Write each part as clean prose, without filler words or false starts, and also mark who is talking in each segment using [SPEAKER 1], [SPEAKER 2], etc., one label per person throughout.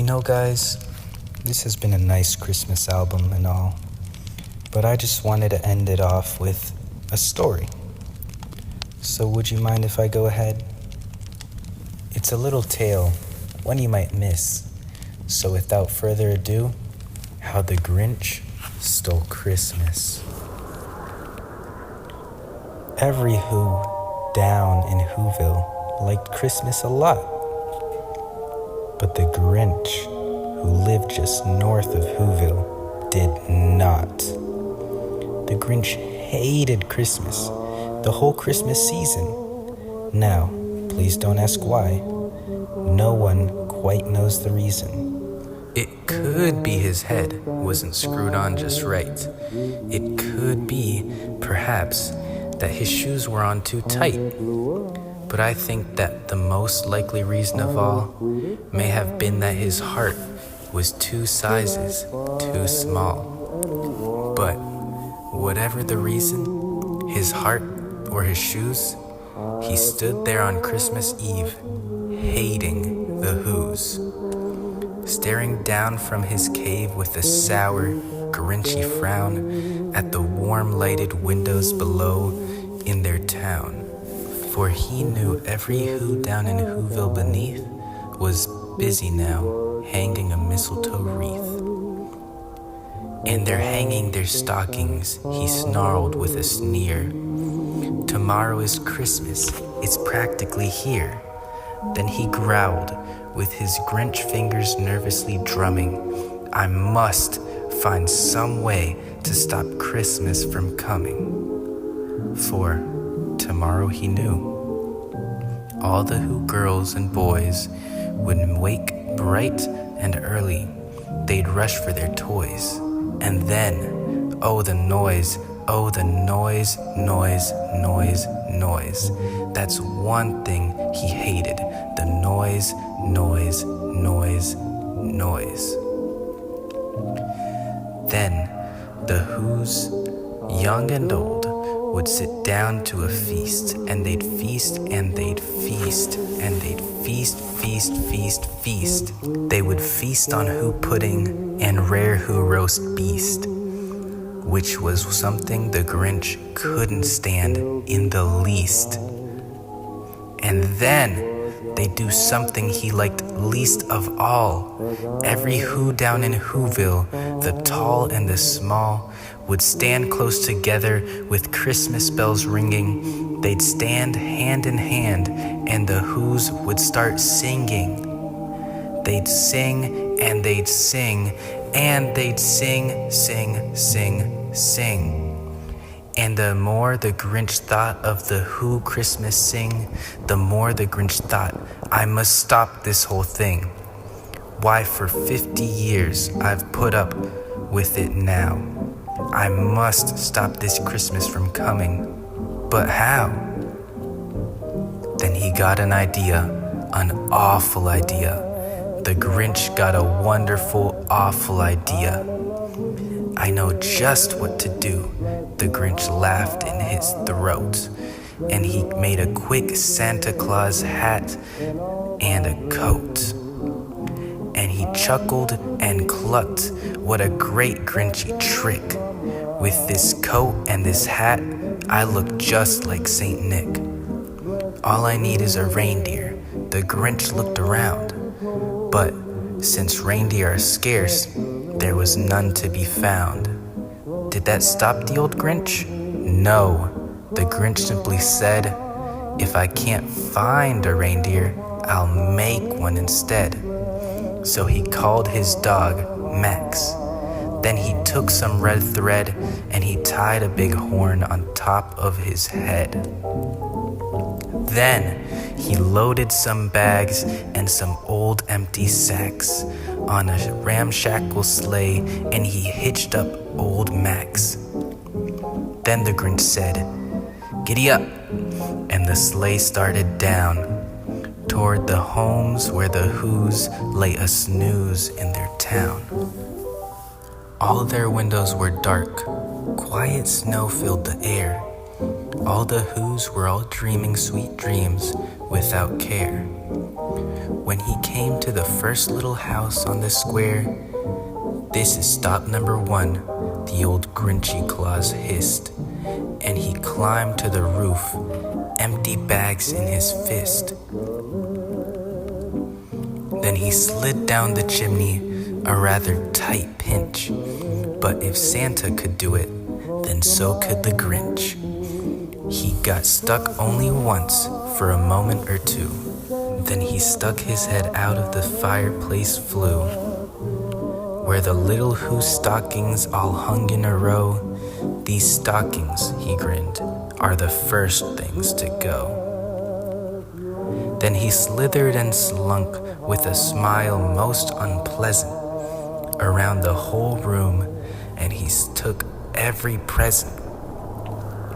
[SPEAKER 1] Guys, this has been a nice Christmas album and all, but I just wanted to end it off with a story. So would you mind if I go ahead? It's a little tale, one you might miss. So without further ado, How the Grinch Stole Christmas. Every Who down in Whoville liked Christmas a lot. But the Grinch, who lived just north of Whoville, did not. The Grinch hated Christmas, the whole Christmas season. Now, please don't ask why. No one quite knows the reason. It could be his head wasn't screwed on just right. It could be, perhaps, that his shoes were on too tight. But I think that the most likely reason of all may have been that his heart was 2 sizes too small. But whatever the reason, his heart or his shoes, he stood there on Christmas Eve, hating the Whos, staring down from his cave with a sour, Grinchy frown at the warm lighted windows below in their town. For he knew every Who down in Whoville beneath was busy now hanging a mistletoe wreath. And they're hanging their stockings, he snarled with a sneer. Tomorrow is Christmas, it's practically here. Then he growled, with his Grinch fingers nervously drumming, I must find some way to stop Christmas from coming. For tomorrow he knew all the Who girls and boys would wake bright and early. They'd rush for their toys. And then, oh the noise, noise. That's one thing he hated, the noise. Then the Whos, young and old, would sit down to a feast, and they'd feast, and they'd feast, and they'd feast. They would feast on Who pudding and rare Who roast beast, which was something the Grinch couldn't stand in the least. And then they'd do something he liked least of all. Every Who down in Whoville, the tall and the small, would stand close together with Christmas bells ringing. They'd stand hand in hand, and the Whos would start singing. They'd sing, and they'd sing, and they'd sing. And the more the Grinch thought of the Who Christmas sing, the more the Grinch thought, I must stop this whole thing. Why, for 50 years I've put up with it now. I must stop this Christmas from coming. But how? Then he got an idea, an awful idea. The Grinch got a wonderful, awful idea. I know just what to do, the Grinch laughed in his throat, and he made a quick Santa Claus hat and a coat. And he chuckled and clucked, what a great Grinchy trick. With this coat and this hat, I look just like Saint Nick. All I need is a reindeer. The Grinch looked around, but since reindeer are scarce, there was none to be found. Did that stop the old Grinch? No, the Grinch simply said, if I can't find a reindeer, I'll make one instead. So he called his dog Max. Then he took some red thread and he tied a big horn on top of his head. Then he loaded some bags and some old empty sacks on a ramshackle sleigh, and he hitched up old Max. Then the Grinch said, "Giddy up," and the sleigh started down toward the homes where the Whos lay a snooze in their town. All their windows were dark, quiet snow filled the air. All the Whos were all dreaming sweet dreams without care. When he came to the first little house on the square, "This is stop number 1, the old Grinchy Claus hissed, and he climbed to the roof, empty bags in his fist. Then he slid down the chimney, a rather tight pinch, but if Santa could do it, then so could the Grinch. He got stuck only once for a moment or two. Then he stuck his head out of the fireplace flue, where the little Who stockings all hung in a row. These stockings, he grinned, are the first things to go. Then he slithered and slunk with a smile most unpleasant around the whole room, and he took every present.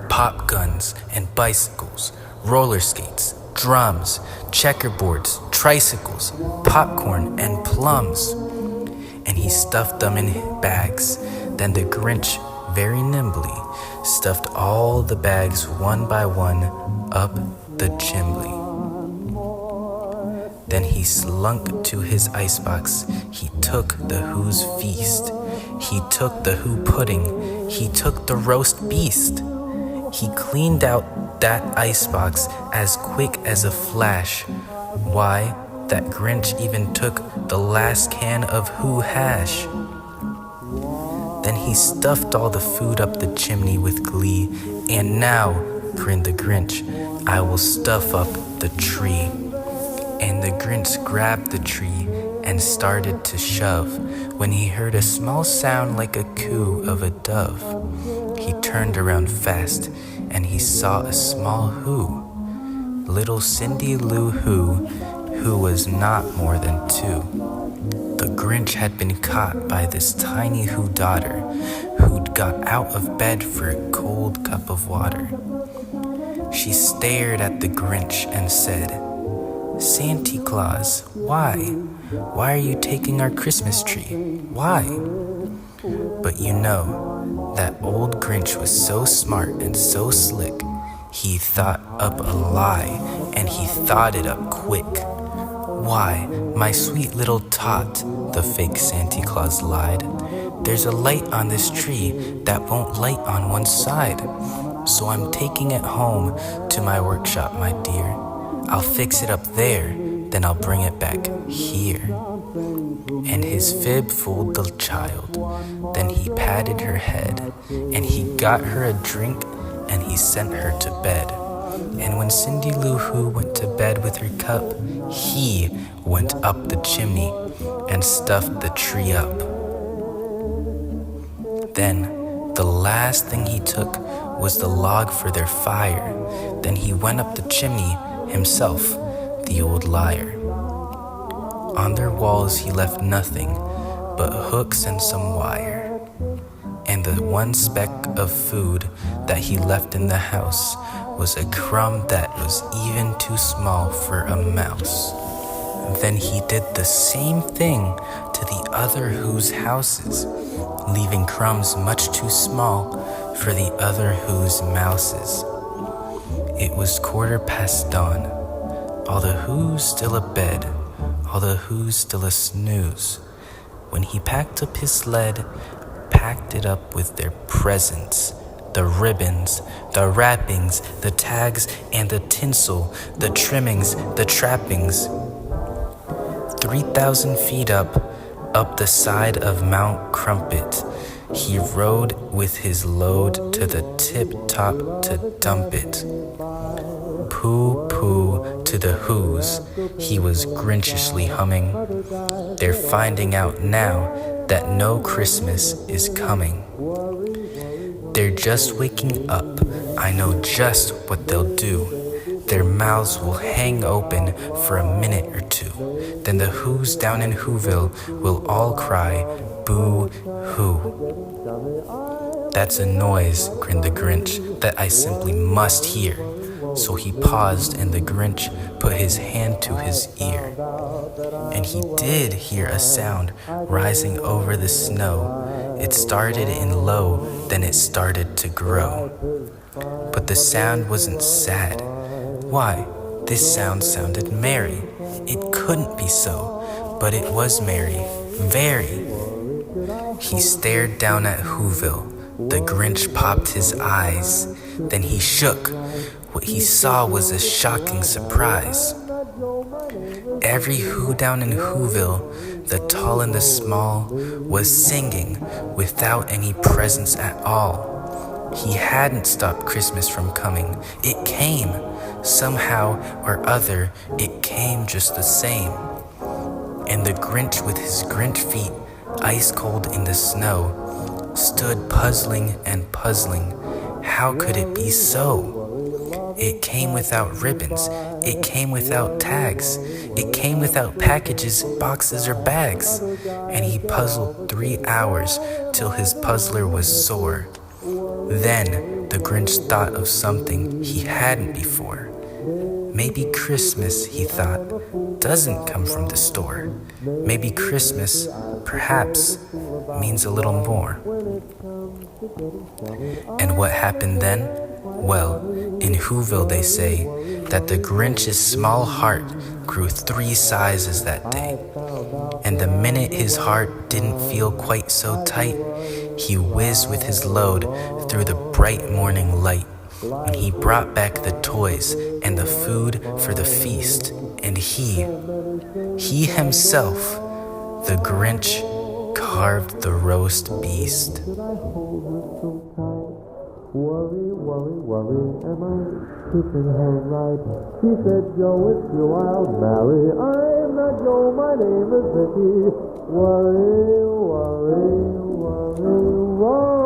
[SPEAKER 1] Pop guns and bicycles, roller skates, drums, checkerboards, tricycles, popcorn and plums. And he stuffed them in bags. Then the Grinch very nimbly stuffed all the bags one by one up the chimney. Then he slunk to his icebox. He took the Who's feast. He took the Who pudding. He took the roast beast. He cleaned out that icebox as quick as a flash. Why, that Grinch even took the last can of Who hash. Then he stuffed all the food up the chimney with glee. And now, grinned the Grinch, I will stuff up the tree. And the Grinch grabbed the tree and started to shove, when he heard a small sound like a coo of a dove. He turned around fast, and he saw a small Who, little Cindy Lou who was not more than 2. The Grinch had been caught by this tiny Who daughter, who'd got out of bed for a cold cup of water. She stared at the Grinch and said, "Santa Claus, why? Why are you taking our Christmas tree? Why?" But you know, that old Grinch was so smart and so slick, he thought up a lie, and he thought it up quick. "Why, my sweet little tot," the fake Santa Claus lied, "there's a light on this tree that won't light on one side. So I'm taking it home to my workshop, my dear. I'll fix it up there, then I'll bring it back here." And his fib fooled the child. Then he patted her head, and he got her a drink, and he sent her to bed. And when Cindy Lou Who went to bed with her cup, he went up the chimney and stuffed the tree up. Then the last thing he took was the log for their fire. Then he went up the chimney himself, the old liar. On their walls he left nothing but hooks and some wire. And the one speck of food that he left in the house was a crumb that was even too small for a mouse. Then he did the same thing to the other Who's houses, leaving crumbs much too small for the other Who's mouses. It was 1/4 dawn, all the Who's still abed, all the Who's still a snooze, when he packed up his sled, packed it up with their presents, the ribbons, the wrappings, the tags, and the tinsel, the trimmings, the trappings. 3,000 feet up the side of Mount Crumpet, he rode with his load to the tip-top to dump it. Pooh-pooh to the Who's, he was grinchishly humming. They're finding out now that no Christmas is coming. They're just waking up, I know just what they'll do. Their mouths will hang open for a minute or two. Then the Who's down in Whoville will all cry, boo-hoo. That's a noise, grinned the Grinch, that I simply must hear. So he paused, and the Grinch put his hand to his ear. And he did hear a sound rising over the snow. It started in low, then it started to grow. But the sound wasn't sad. Why, this sound sounded merry. It couldn't be so, but it was merry, very. He stared down at Whoville. The Grinch popped his eyes. Then he shook. What he saw was a shocking surprise. Every Who down in Whoville, the tall and the small, was singing without any presents at all. He hadn't stopped Christmas from coming. It came. Somehow or other, it came just the same. And the Grinch with his Grinch feet, ice cold in the snow, stood puzzling and puzzling. How could it be so? It came without ribbons. It came without tags. It came without packages, boxes, or bags. And he puzzled 3 hours till his puzzler was sore. Then the Grinch thought of something he hadn't before. Maybe Christmas, he thought, doesn't come from the store. Maybe Christmas, perhaps, means a little more. And what happened then? Well, in Whoville they say that the Grinch's small heart grew 3 sizes that day. And the minute his heart didn't feel quite so tight, he whizzed with his load through the bright morning light. And he brought back the toys and the food for the feast. And he himself, the Grinch, carved the roast beast.
[SPEAKER 2] Worry, worry, worry, am I keeping her right? She said, Joe, it's you I'll marry. I'm not Joe, my name is Vicky. Worry, worry, worry, worry.